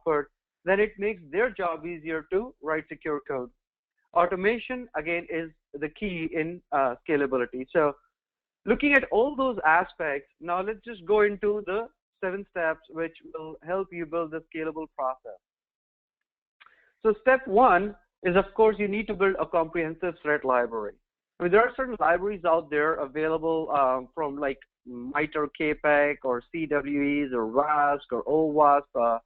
effort, then it makes their job easier to write secure code. Automation, again, is the key in scalability. So looking at all those aspects, now let's just go into the 7 steps which will help you build the scalable process. So step 1 is, of course, you need to build a comprehensive threat library. I mean, there are certain libraries out there available from like MITRE KPEC or CWEs or WASP or OWASP.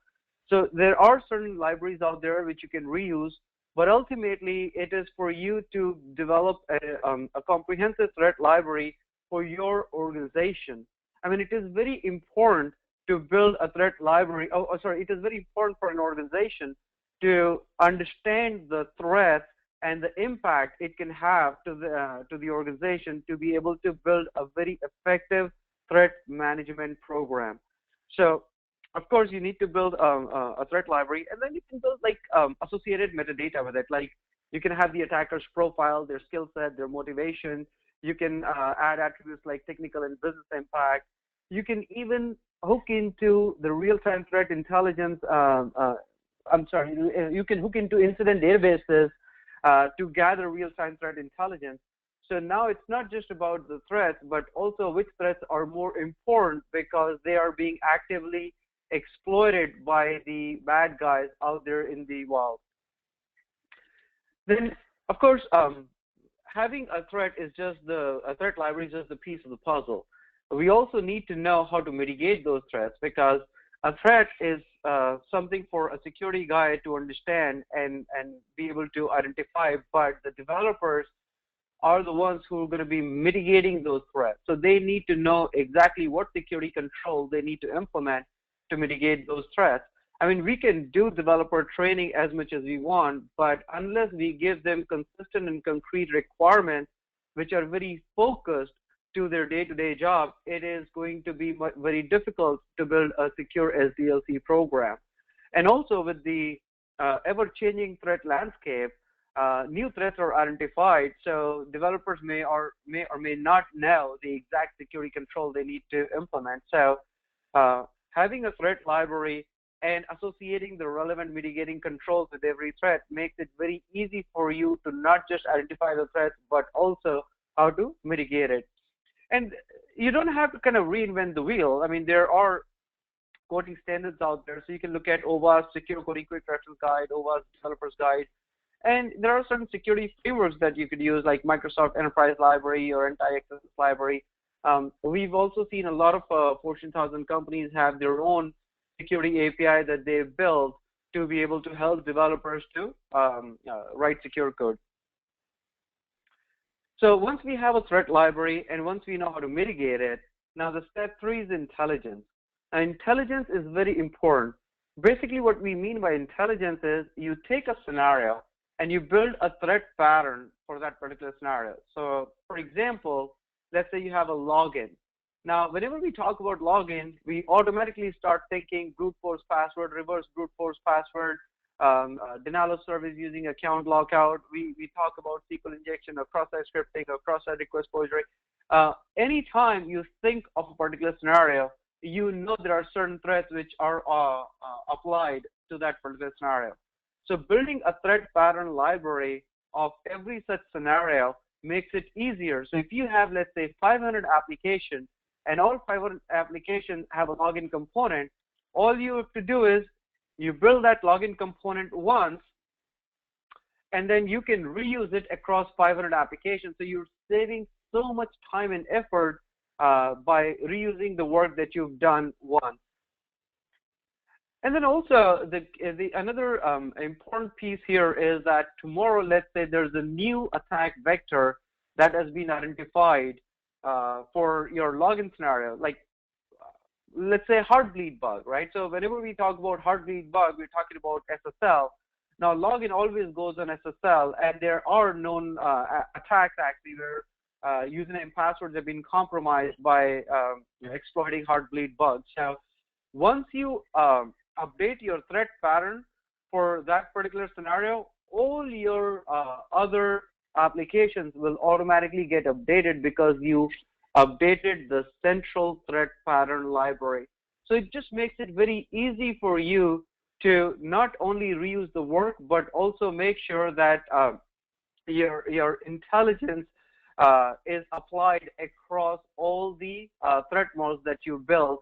So there are certain libraries out there which you can reuse, but ultimately it is for you to develop a comprehensive threat library for your organization. I mean, it is very important to build a threat library. It is very important for an organization to understand the threat and the impact it can have to the organization to be able to build a very effective threat management program. So, of course, you need to build a threat library, and then you can build like associated metadata with it. Like you can have the attacker's profile, their skill set, their motivation. You can add attributes like technical and business impact. You can even hook into the real-time threat intelligence. You can hook into incident databases to gather real-time threat intelligence. So now it's not just about the threats, but also which threats are more important because they are being actively exploited by the bad guys out there in the wild. Then, of course, having a threat library is just a piece of the puzzle. We also need to know how to mitigate those threats, because a threat is something for a security guy to understand and be able to identify, but the developers are the ones who are going to be mitigating those threats. So they need to know exactly what security control they need to implement to mitigate those threats. I mean, we can do developer training as much as we want, but unless we give them consistent and concrete requirements, which are very focused to their day-to-day job, it is going to be very difficult to build a secure SDLC program. And also with the ever-changing threat landscape, new threats are identified, so developers may or may not know the exact security control they need to implement. So having a threat library and associating the relevant mitigating controls with every threat makes it very easy for you to not just identify the threats, but also how to mitigate it. And you don't have to kind of reinvent the wheel. I mean, there are coding standards out there, so you can look at OWASP Secure Coding Quick Reference Guide, OWASP Developers Guide, and there are certain security frameworks that you could use, like Microsoft Enterprise Library or Anti-Access Library. We've also seen a lot of Fortune 1000 companies have their own security API that they've built to be able to help developers to write secure code. So once we have a threat library and once we know how to mitigate it, now the step 3 is intelligence. Now, intelligence is very important. Basically, what we mean by intelligence is you take a scenario and you build a threat pattern for that particular scenario. So, for example, let's say you have a login. Now, whenever we talk about login, we automatically start thinking brute force password, reverse brute force password, denial of service using account lockout. We talk about SQL injection or cross-site scripting or cross-site request forgery. Anytime you think of a particular scenario, you know there are certain threats which are applied to that particular scenario. So building a threat pattern library of every such scenario makes it easier. So if you have, let's say, 500 applications and all 500 applications have a login component, all you have to do is you build that login component once, and then you can reuse it across 500 applications. So you're saving so much time and effort by reusing the work that you've done once. And then also another important piece here is that tomorrow, let's say there's a new attack vector that has been identified for your login scenario, like let's say heartbleed bug, right? So whenever we talk about heartbleed bug, we're talking about SSL. Now login always goes on SSL, and there are known attacks actually where username and passwords have been compromised by exploiting heartbleed bugs. So once you update your threat pattern for that particular scenario, all your other applications will automatically get updated because you updated the central threat pattern library. So it just makes it very easy for you to not only reuse the work, but also make sure that your intelligence is applied across all the threat models that you build,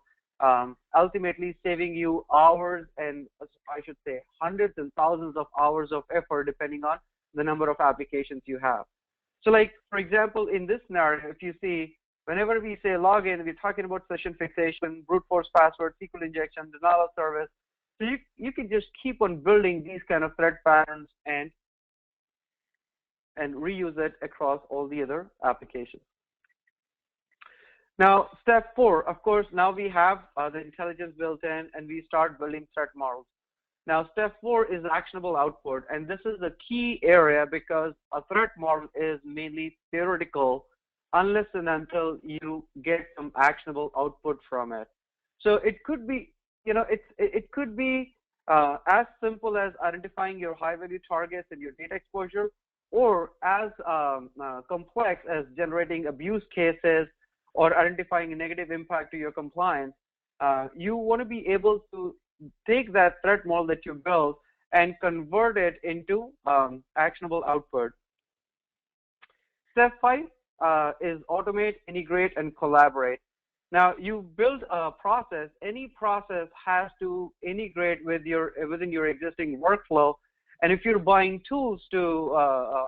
ultimately saving you hours and I should say hundreds and thousands of hours of effort depending on the number of applications you have. So like, for example, in this scenario, if you see, whenever we say login, we're talking about session fixation, brute force password, SQL injection, denial of service. So you can just keep on building these kind of threat patterns and reuse it across all the other applications. Now, step 4, of course, now we have the intelligence built in and we start building threat models. Now, step 4 is actionable output, and this is a key area because a threat model is mainly theoretical unless and until you get some actionable output from it. So it could be, it could be as simple as identifying your high-value targets and your data exposure, or as complex as generating abuse cases or identifying a negative impact to your compliance. You want to be able to take that threat model that you built and convert it into actionable output. Step 5 is automate, integrate, and collaborate. Now, you build a process. Any process has to integrate with within your existing workflow. And if you're buying tools to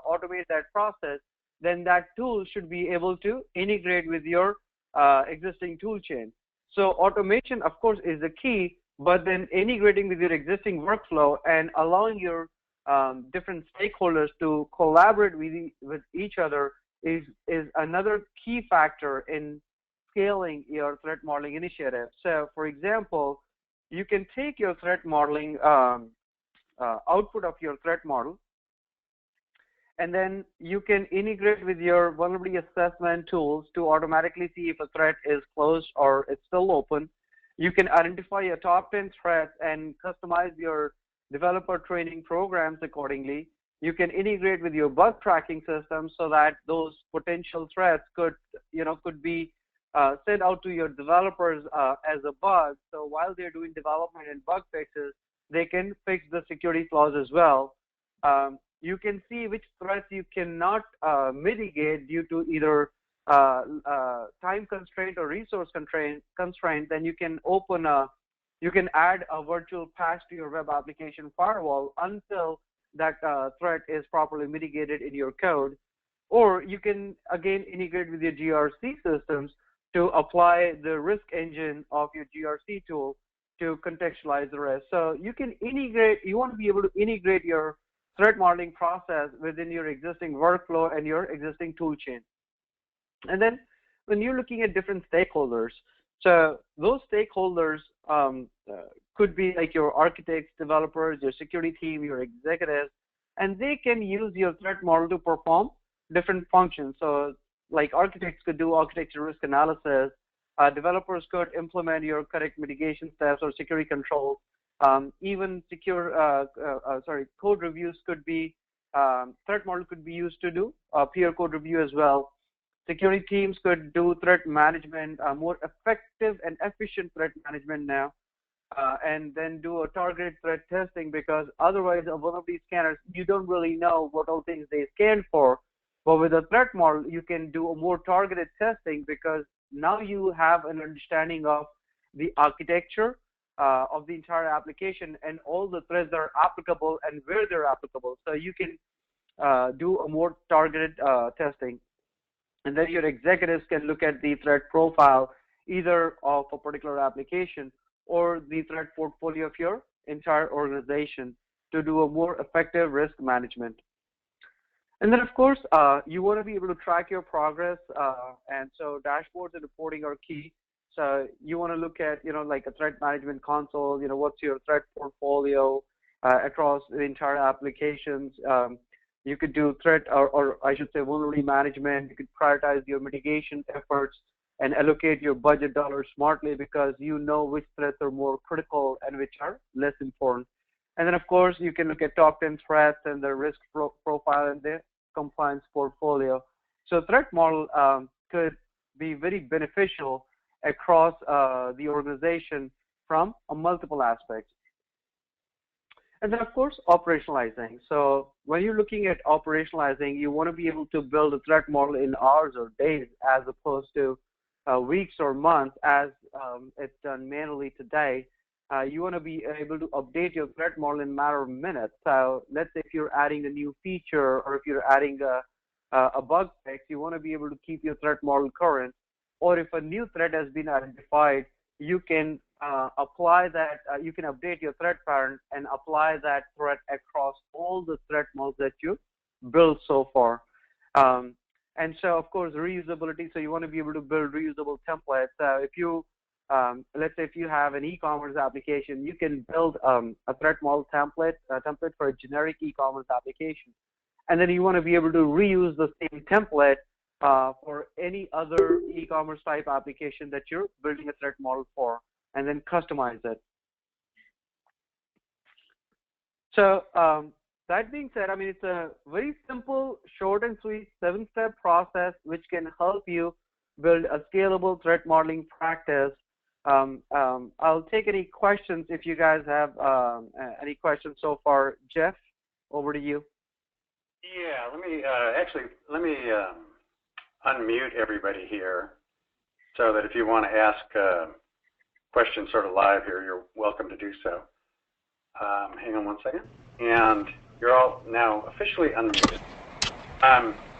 automate that process, then that tool should be able to integrate with your existing tool chain. So automation, of course, is the key, but then integrating with your existing workflow and allowing your different stakeholders to collaborate with each other is another key factor in scaling your threat modeling initiative. So, for example, you can take your threat modeling output of your threat model, and then you can integrate with your vulnerability assessment tools to automatically see if a threat is closed or it's still open. You can identify your top 10 threats and customize your developer training programs accordingly. You can integrate with your bug tracking system so that those potential threats could be sent out to your developers as a bug. So while they're doing development and bug fixes, they can fix the security flaws as well. You can see which threats you cannot mitigate due to either time constraint or resource constraint. Then you can add a virtual patch to your web application firewall until that threat is properly mitigated in your code. Or you can again integrate with your GRC systems to apply the risk engine of your GRC tool to contextualize the risk. So you can integrate, you want to be able to integrate your threat modeling process within your existing workflow and your existing tool chain. And then when you're looking at different stakeholders, so those stakeholders could be like your architects, developers, your security team, your executives, and they can use your threat model to perform different functions. So like architects could do architecture risk analysis, developers could implement your correct mitigation steps or security controls. Even code reviews could be, threat model could be used to do peer code review as well. Security teams could do threat management, more effective and efficient threat management now, and then do a targeted threat testing, because otherwise one of these scanners, you don't really know what all things they scan for. But with a threat model, you can do a more targeted testing because now you have an understanding of the architecture of the entire application and all the threats that are applicable and where they're applicable. So you can do a more targeted testing. And then your executives can look at the threat profile either of a particular application or the threat portfolio of your entire organization to do a more effective risk management. And then, of course, you want to be able to track your progress, and so dashboards and reporting are key. So you want to look at, like a threat management console, what's your threat portfolio across the entire applications. You could do threat, or I should say vulnerability management. You could prioritize your mitigation efforts and allocate your budget dollars smartly because you know which threats are more critical and which are less important. And then, of course, you can look at top 10 threats and the risk profile and the compliance portfolio. So threat model could be very beneficial across the organization from multiple aspects. And then, of course, operationalizing. So when you're looking at operationalizing, you want to be able to build a threat model in hours or days as opposed to weeks or months as it's done manually today. You want to be able to update your threat model in a matter of minutes. So let's say if you're adding a new feature or if you're adding a bug fix, you want to be able to keep your threat model current. Or if a new threat has been identified, you can apply that, you can update your threat parent and apply that threat across all the threat models that you built so far. And so, of course, reusability. So you want to be able to build reusable templates. If you, let's say if you have an e-commerce application, you can build a threat model template for a generic e-commerce application. And then you want to be able to reuse the same template for any other e-commerce type application that you're building a threat model for, and then customize it. So that being said, I mean, it's a very simple, short and sweet 7-step process which can help you build a scalable threat modeling practice. I'll take any questions if you guys have any questions so far. Jeff, over to you. Yeah, let me unmute everybody here so that if you want to ask questions sort of live here, you're welcome to do so. Hang on one second. And you're all now officially unmuted.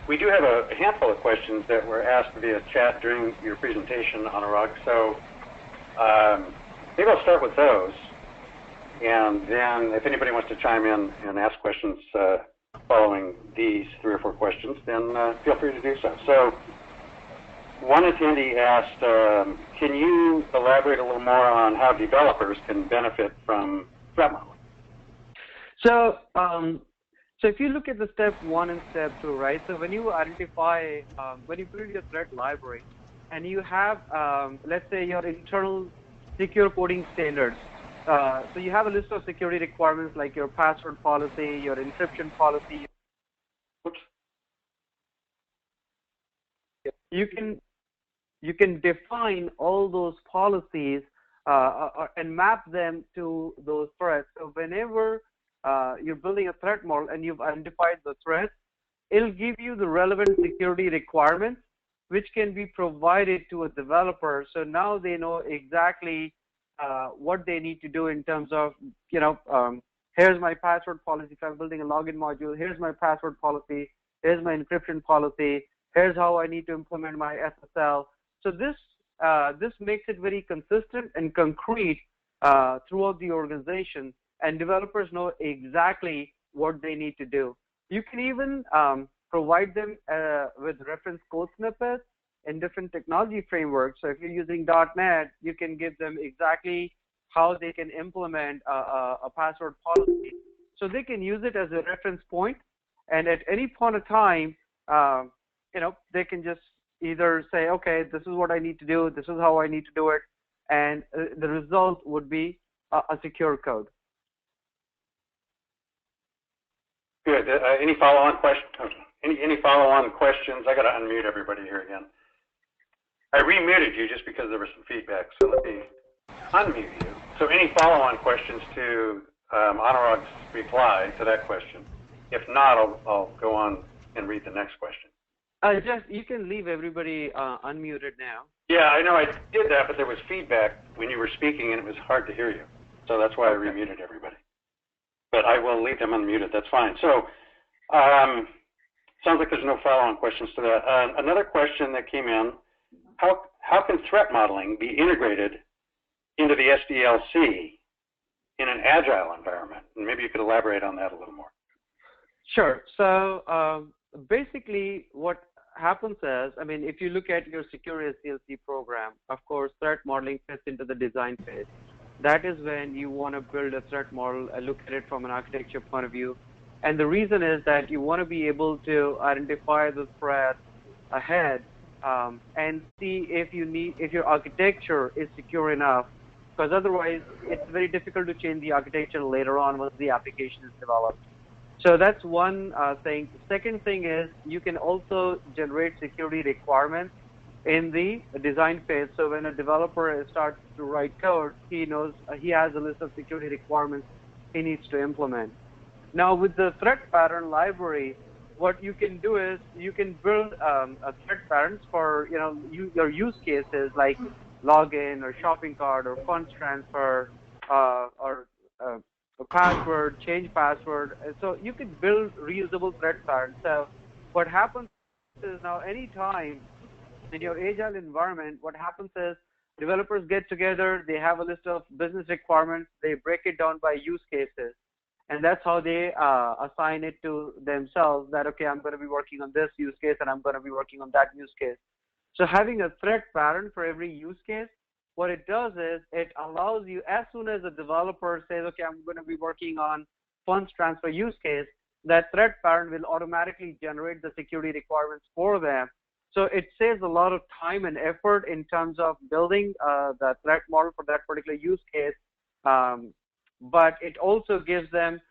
We do have a handful of questions that were asked via chat during your presentation, Anurag. So maybe I'll start with those. And then if anybody wants to chime in and ask questions following these 3 or 4 questions, then feel free to do so. So one attendee asked, can you elaborate a little more on how developers can benefit from threat modeling? So, so if you look at the step 1 and step 2, right? So when you identify, when you build your threat library, and you have, let's say, your internal secure coding standards. So you have a list of security requirements like your password policy, your encryption policy. Oops. You can define all those policies and map them to those threats. So whenever you're building a threat model and you've identified the threats, it'll give you the relevant security requirements which can be provided to a developer. So now they know exactly what they need to do in terms of, you know, here's my password policy. If I'm building a login module, here's my password policy, here's my encryption policy, here's how I need to implement my SSL. So this makes it very consistent and concrete throughout the organization, and developers know exactly what they need to do. You can even provide them with reference code snippets in different technology frameworks. So if you're using .NET, you can give them exactly how they can implement a password policy. So they can use it as a reference point, and at any point of time, you know, they can just either say, okay, this is what I need to do, this is how I need to do it, and the result would be a secure code. Good. Any follow-on questions? Any follow-on questions? I got to unmute everybody here again. I remuted you just because there was some feedback, so let me unmute you. So any follow-on questions to Anurag's reply to that question? If not, I'll go on and read the next question. Just, you can leave everybody unmuted now. Yeah, I know I did that, but there was feedback when you were speaking and it was hard to hear you. So that's why I remuted everybody. But I will leave them unmuted, that's fine. So sounds like there's no follow-on questions to that. Another question that came in, how can threat modeling be integrated into the SDLC in an agile environment? And maybe you could elaborate on that a little more. Sure. So basically what happens is, I mean, if you look at your secure SDLC program, of course, threat modeling fits into the design phase. That is when you want to build a threat model, look at it from an architecture point of view. And the reason is that you want to be able to identify the threat ahead and see if your architecture is secure enough, because otherwise it's very difficult to change the architecture later on once the application is developed. So that's one thing. Second thing is you can also generate security requirements in the design phase. So when a developer starts to write code, he knows he has a list of security requirements he needs to implement. Now, with the threat pattern library, what you can do is you can build a threat patterns for your use cases like login or shopping cart or funds transfer or a password, change password. So you can build reusable threat patterns. So what happens is now anytime in your agile environment, what happens is developers get together, they have a list of business requirements, they break it down by use cases. And that's how they assign it to themselves that, okay, I'm going to be working on this use case and I'm going to be working on that use case. So having a threat pattern for every use case, what it does is it allows you, as soon as a developer says, okay, I'm going to be working on funds transfer use case, that threat pattern will automatically generate the security requirements for them. So it saves a lot of time and effort in terms of building the threat model for that particular use case. But it also gives them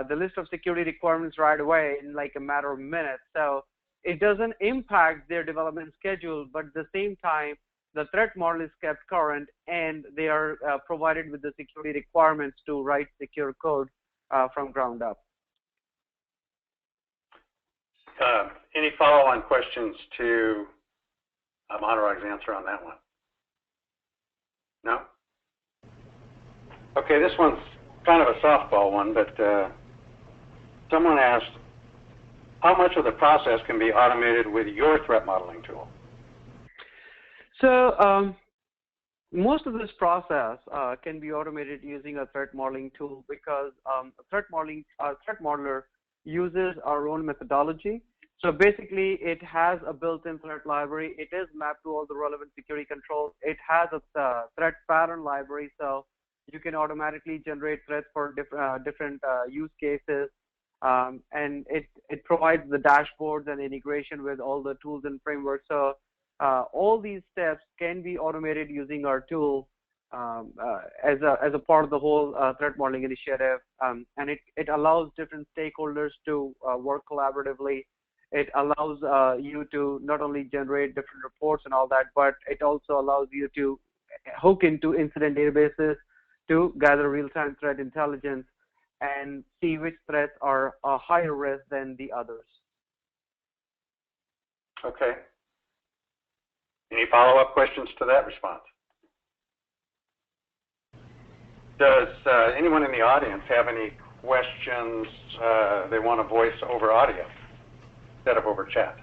the list of security requirements right away in like a matter of minutes. So it doesn't impact their development schedule, but at the same time, the threat model is kept current and they are provided with the security requirements to write secure code from ground up. Any follow-on questions to Anurag's answer on that one? No? Okay, this one's kind of a softball one, but someone asked, how much of the process can be automated with your threat modeling tool? So most of this process can be automated using a threat modeling tool because a threat modeler uses our own methodology. So basically, it has a built-in threat library. It is mapped to all the relevant security controls. It has a threat pattern library, so you can automatically generate threats for different use cases. And it provides the dashboards and integration with all the tools and frameworks. So all these steps can be automated using our tool as a part of the whole threat modeling initiative. And it allows different stakeholders to work collaboratively. It allows you to not only generate different reports and all that, but it also allows you to hook into incident databases to gather real-time threat intelligence and see which threats are a higher risk than the others. Okay. Any follow-up questions to that response? Does anyone in the audience have any questions they want to voice over audio instead of over chat?